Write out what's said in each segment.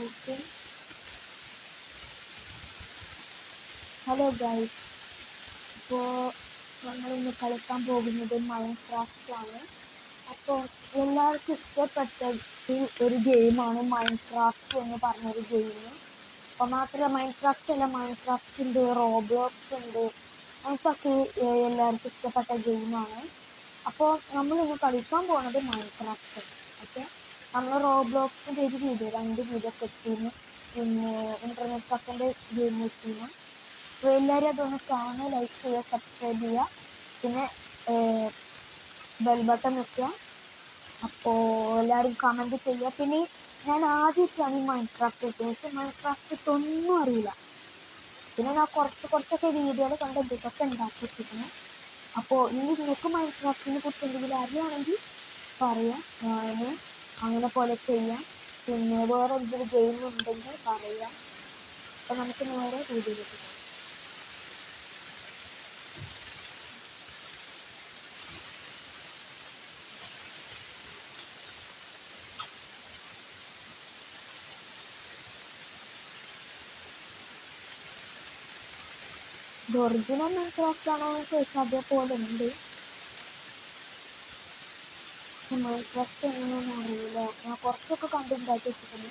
Okay. Hello guys, ഇപ്പോൾ നമ്മളിന്ന് കളിക്കാൻ പോകുന്നത് മൈൻക്രാഫ്റ്റ് ആണ്. അപ്പോൾ എല്ലാവർക്കും ഇഷ്ടപ്പെട്ട ഒരു ഗെയിമാണ് മൈൻക്രാഫ്റ്റ് എന്ന് പറഞ്ഞൊരു ഗെയിം. അപ്പോൾ മാത്രമല്ല മൈൻക്രാഫ്റ്റ് അല്ല, മൈൻക്രാഫ്റ്റ് ഉണ്ട്, റോബ്ലോക്സ് ഉണ്ട്, നമുക്കൊക്കെ എല്ലാവർക്കും ഇഷ്ടപ്പെട്ട ഗെയിമാണ്. അപ്പോൾ നമ്മളിന്ന് കളിക്കാൻ പോകുന്നത് മൈൻക്രാഫ്റ്റ്. ഓക്കെ, നമ്മൾ റോബ്ലോക്സിൻ്റെ ഒരു വീഡിയോ 2 വീഡിയോ കിട്ടിയിരുന്നു, പിന്നെ ഇൻ്റർനെറ്റ് കഫേൻ്റെ ഗെയിം കിട്ടിയിരുന്നു. അപ്പോൾ എല്ലാവരും അതൊന്ന് കാണുക, ലൈക്ക് ചെയ്യുക, സബ്സ്ക്രൈബ് ചെയ്യുക, പിന്നെ ബെൽ ബട്ടൺ വെക്കുക. അപ്പോൾ എല്ലാവരും കമൻറ്റ് ചെയ്യുക. പിന്നെ ഞാൻ ആദ്യമായിട്ടാണ് ഈ മൈൻക്രാഫ്റ്റ് കിട്ടുന്നത്. പക്ഷേ മൈൻക്രാഫ്റ്റ് ഒന്നും അറിയില്ല. പിന്നെ ഞാൻ കുറച്ചൊക്കെ വീഡിയോയിൽ കണ്ട് എന്തൊക്കെ ഉണ്ടാക്കി വെച്ചിരിക്കുന്നത്. അപ്പോൾ ഇനി നിങ്ങൾക്ക് മൈൻക്രാഫ്റ്റിനെ കുറിച്ച് എന്തെങ്കിലും അറിയുകയാണെങ്കിൽ പറയാം, ഞാൻ അങ്ങനെ പോലെ ചെയ്യാം. പിന്നെ വേറെ എന്തെങ്കിലും ഗെയിം ഉണ്ടെങ്കിൽ പറയാം. അപ്പോൾ നമുക്ക് നേരെ വീഡിയോയിലേക്ക് പോകാം. ഇത് ഒറിജിനൽ മൈൻക്രാഫ്റ്റ് ആണോ എന്ന് ചോദിച്ചാൽ അതേപോലെ ഉണ്ട്. മൈൻക്രാഫ്റ്റ് എങ്ങനെയാണെന്ന് അറിയില്ല. ഞാൻ കുറച്ചൊക്കെ കണ്ടുണ്ടാക്കി വെച്ചിട്ടുണ്ട്.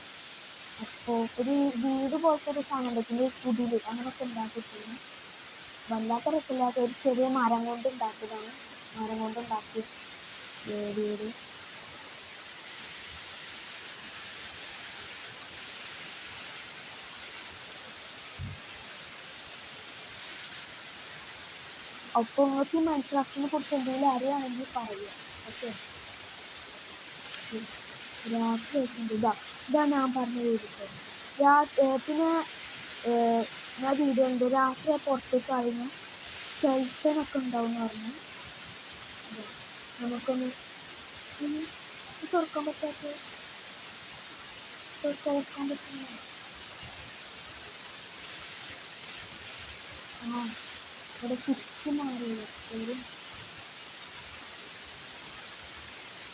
അപ്പോൾ ഒരു വീട് പോലത്തെ ഒരു സാധനം ഉണ്ടെങ്കിൽ കുടിൽ അങ്ങനെയൊക്കെ ഉണ്ടാക്കി വെച്ചിരുന്നു. വല്ലാത്ത രസമില്ലാത്ത ഒരു ചെറിയ മരം കൊണ്ട് ഉണ്ടാക്കിയതാണ്. മരം കൊണ്ട് ഉണ്ടാക്കിയ വീട്. അപ്പോൾ നിങ്ങൾക്ക് ഈ മൈൻക്രാഫ്റ്റിനെ കുറിച്ച് എന്തെങ്കിലും അറിയുകയാണെങ്കിൽ പറയുക. ഓക്കെ, രാത്രി വെച്ചിട്ടുണ്ട്. ഇതാ ഞാൻ പറഞ്ഞ വീഡിയോ. പിന്നെ ഞാൻ വീഡിയോ ഉണ്ട്, രാത്രി പുറത്തേക്ക് കഴിഞ്ഞാൽ സ്കെൽട്ടനൊക്കെ ഉണ്ടാവും എന്ന് പറഞ്ഞു. നമുക്കൊന്ന് തുറക്കാൻ പറ്റാത്ത തുറക്കാൻ പറ്റുന്ന ഇവിടെ സ്വിച്ച് മാറിയില്ല.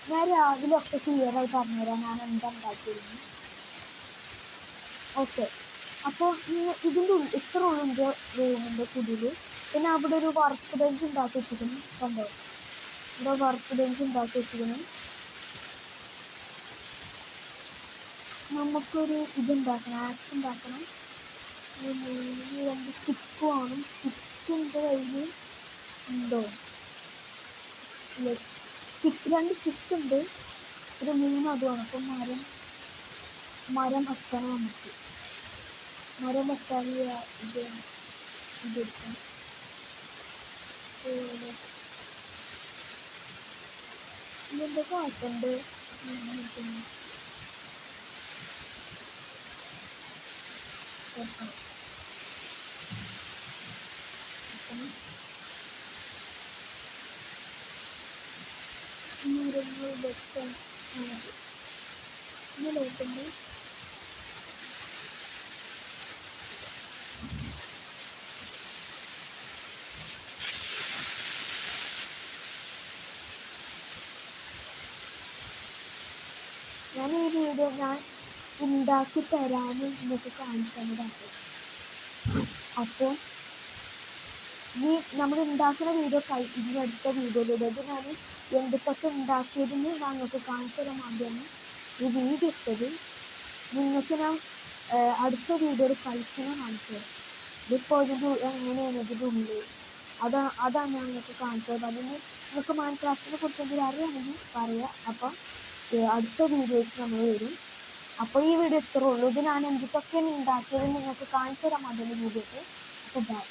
ഞാൻ രാവിലെ ഒക്കെ ക്ലിയറായി പറഞ്ഞുതരാം ഞാൻ എന്താ ഉണ്ടാക്കിയിരുന്നു. ഓക്കെ, അപ്പോൾ ഇതിൻ്റെ ഇത്ര ഉള്ളിൻ്റെ റൂമിൻ്റെ കുടിയിൽ പിന്നെ അവിടെ ഒരു വർക്ക് ബെഞ്ച് ഉണ്ടാക്കി വെച്ചിരിക്കുന്നു. കണ്ടോ, ഇവിടെ വർക്ക് ബെഞ്ച് ഉണ്ടാക്കി വെച്ചിരിക്കുന്നു. നമുക്കൊരു ഇതുണ്ടാക്കണം, ആക്സ് ഉണ്ടാക്കണം. 2 സ്റ്റിക്ക് വേണം. സ്റ്റിക്കിൻ്റെ കയ്യിൽ ഉണ്ടോ? 2 സ്റ്റിക്ക് ഉണ്ട്, ഒരു 3 അതുമാണ്. അപ്പം മരം വെക്കണം. നമുക്ക് മരം വെക്കാൻ ഇതെടുക്കണം. ഇതെന്താ കാട്ടുണ്ട്? മരങ്ങൾ വെക്കാൻ ഇതിലോട്ടുണ്ട്. ഞാൻ ഈ വീഡിയോ ഞാൻ ഉണ്ടാക്കി തരാമെന്ന് നിങ്ങൾക്ക് കാണിച്ചു തന്നതാണ്. അപ്പോൾ ഈ നമ്മൾ ഉണ്ടാക്കുന്ന വീഡിയോ ഇനി അടുത്ത വീഡിയോയിലൂടെ ഞാൻ എന്തൊക്കെ ഉണ്ടാക്കിയതെന്ന് ഞാൻ നിങ്ങൾക്ക് കാണിച്ചു തരാൻ വേണ്ടിയാണ് ഈ വീഡിയോ ഇട്ടത്. നിങ്ങൾക്ക് ഞാൻ അടുത്ത വീഡിയോയിൽ കളിക്കുന്ന കാണിച്ചു തരാം. ഇതിപ്പോൾ ഇതിൻ്റെ എങ്ങനെയാണ് ഇതിൻ്റെ ഉള്ളിൽ അതാണ് ഞാൻ നിങ്ങൾക്ക് കാണിച്ചു തരാം. അതിന് നിങ്ങൾക്ക് മൈൻക്രാഫ്റ്റിനെ കുറിച്ച് എന്തെങ്കിലും അറിയാമെങ്കിൽ പറയാം. അപ്പം അടുത്ത വീഡിയോയ്ക്ക് നമ്മൾ വരും. അപ്പോൾ ഈ വീഡിയോ ഇത്രേ ഉള്ളൂ. ഇത് ഞാൻ എന്തൊക്കെയാണ് ഉണ്ടാക്കിയത് നിങ്ങൾക്ക് കാണിച്ചു തരാൻ വേണ്ടിയുള്ള വീഡിയോക്ക്. അപ്പോൾ ബൈ.